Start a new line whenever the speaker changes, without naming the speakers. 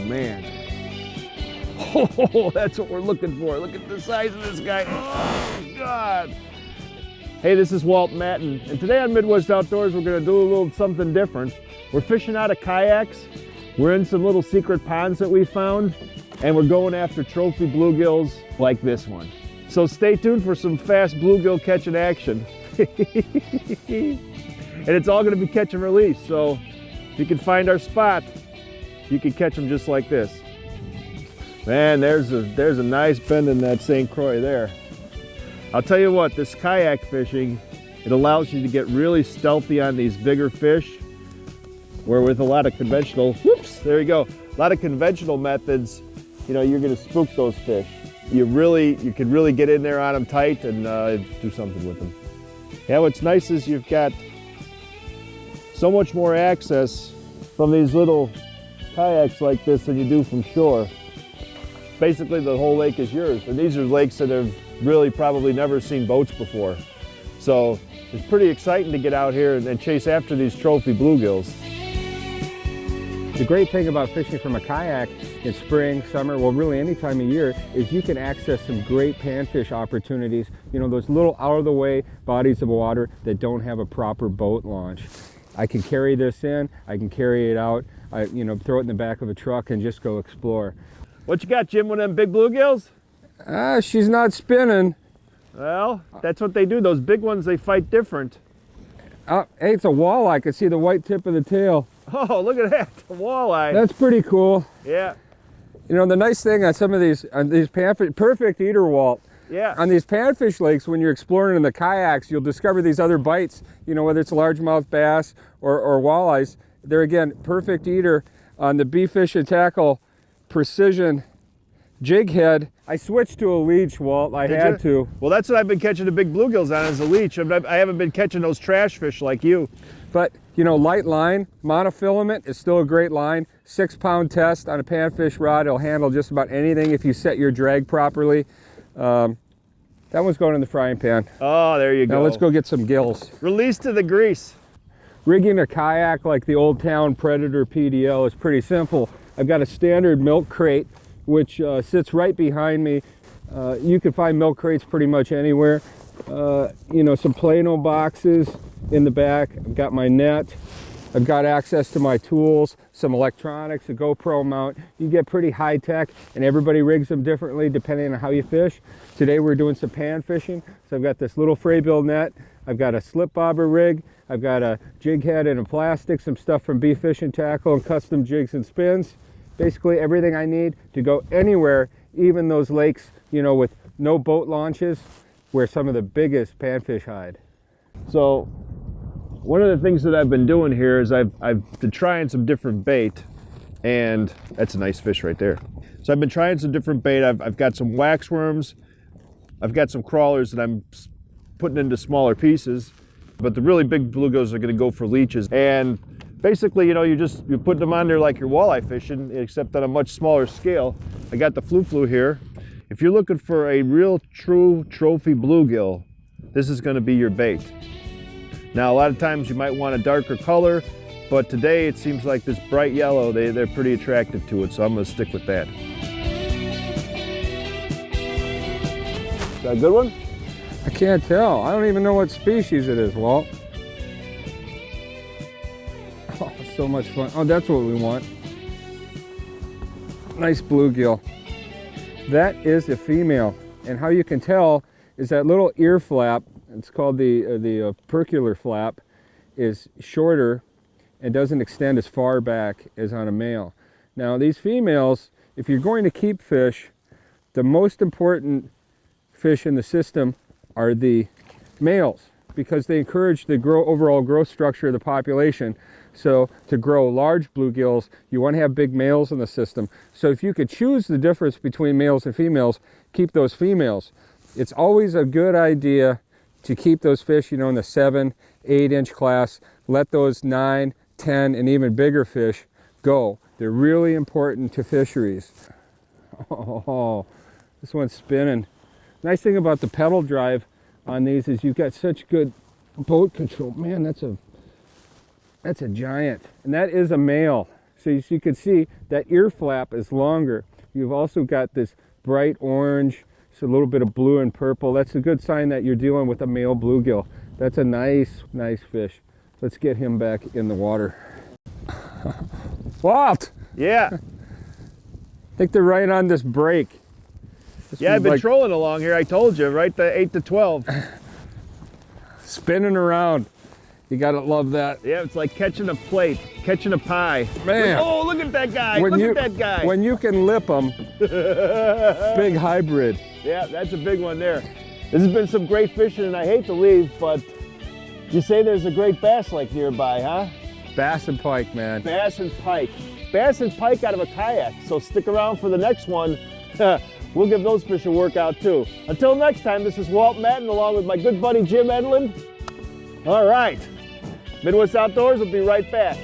man. Oh, that's what we're looking for. Look at the size of this guy. Oh, God. Hey, this is Walt Matan, and today on Midwest Outdoors, we're going to do a little something different. We're fishing out of kayaks. We're in some little secret ponds that we found, and we're going after trophy bluegills like this one. So stay tuned for some fast bluegill catching action. And it's all going to be catch and release, so if you can find our spot, you can catch them just like this. Man, there's a nice bend in that St. Croix there. I'll tell you what, this kayak fishing, it allows you to get really stealthy on these bigger fish, where with a lot of conventional, whoops, there you go, a lot of conventional methods, you know, you're going to spook those fish. You can really get in there on them tight and do something with them. Yeah, what's nice is you've got so much more access from these little kayaks like this than you do from shore. Basically the whole lake is yours, and these are lakes that have really probably never seen boats before. So it's pretty exciting to get out here and chase after these trophy bluegills.
The great thing about fishing from a kayak in spring, summer, well really any time of year, is you can access some great panfish opportunities. You know, those little out of the way bodies of water that don't have a proper boat launch. I can carry this in, I can carry it out, throw it in the back of a truck and just go explore.
What you got, Jim, with them big bluegills?
She's not spinning.
Well, that's what they do. Those big ones, they fight different.
Hey, it's a walleye. I can see the white tip of the tail.
Oh, look at that, the walleye.
That's pretty cool.
Yeah.
You know, the nice thing on some of these panfish, perfect eater, Walt.
Yeah.
On these panfish lakes, when you're exploring in the kayaks, you'll discover these other bites, you know, whether it's largemouth bass or walleyes. They're, again, perfect eater. On the Bee Fish and Tackle precision jig head, I switched to a leech, Walt. I had to.
Well, that's what I've been catching the big bluegills on, is a leech. I haven't been catching those trash fish like you.
But, you know, light line, monofilament is still a great line. 6-pound test on a panfish rod. It'll handle just about anything if you set your drag properly. That one's going in the frying pan.
Oh, there you go.
Now let's go get some gills.
Release to the grease.
Rigging a kayak like the Old Town Predator PDL is pretty simple. I've got a standard milk crate, which sits right behind me. You can find milk crates pretty much anywhere. Some Plano boxes in the back. I've got my net. I've got access to my tools, some electronics, a GoPro mount. You get pretty high tech, and everybody rigs them differently depending on how you fish. Today we're doing some pan fishing, so I've got this little fraybill net. I've got a slip bobber rig. I've got a jig head and a plastic, some stuff from Bee Fish and Tackle, and custom jigs and spins. Basically everything I need to go anywhere, even those lakes, you know, with no boat launches, where some of the biggest panfish hide.
So one of the things that I've been doing here is I've been trying some different bait, and that's a nice fish right there. So I've been trying some different bait. I've got some waxworms, I've got some crawlers that I'm putting into smaller pieces, but the really big bluegills are going to go for leeches. And basically, you know, you're putting them on there like you're walleye fishing, except on a much smaller scale. I got the flu here. If you're looking for a real true trophy bluegill, this is going to be your bait. Now, a lot of times you might want a darker color, but today it seems like this bright yellow, they're pretty attractive to it, so I'm going to stick with that. Is that a good one?
I can't tell. I don't even know what species it is, Walt. Oh, so much fun. Oh, that's what we want. Nice bluegill. That is a female, and how you can tell is that little ear flap, it's called the percular flap, is shorter and doesn't extend as far back as on a male. Now these females, if you're going to keep fish, the most important fish in the system are the males, because they encourage the overall growth structure of the population. So to grow large bluegills, you want to have big males in the system. So if you could choose the difference between males and females, keep those females. It's always a good idea to keep those fish, you know, in the 7-8 inch class. Let those 9, 10, and even bigger fish go. They're really important to fisheries. Oh, this one's spinning. Nice thing about the pedal drive on these is you've got such good boat control. Man, that's a giant, and that is a male. So as you can see, that ear flap is longer. You've also got this bright orange, so a little bit of blue and purple. That's a good sign that you're dealing with a male bluegill. That's a nice fish. Let's get him back in the water. Walt!
Yeah.
I think they're right on this break.
Yeah, I've been trolling along here. I told you, right? The 8 to 12.
Spinning around. You gotta love that.
Yeah, it's like catching a plate, catching a pie.
Man.
Oh, look at that guy. Look at that guy.
When you can lip them, big hybrid.
Yeah, that's a big one there. This has been some great fishing, and I hate to leave, but you say there's a great bass lake nearby, huh?
Bass and pike, man.
Bass and pike. Bass and pike out of a kayak. So stick around for the next one. We'll give those fish a workout too. Until next time, this is Walt Matan along with my good buddy Jim Edlund. All right. Midwest Outdoors will be right back.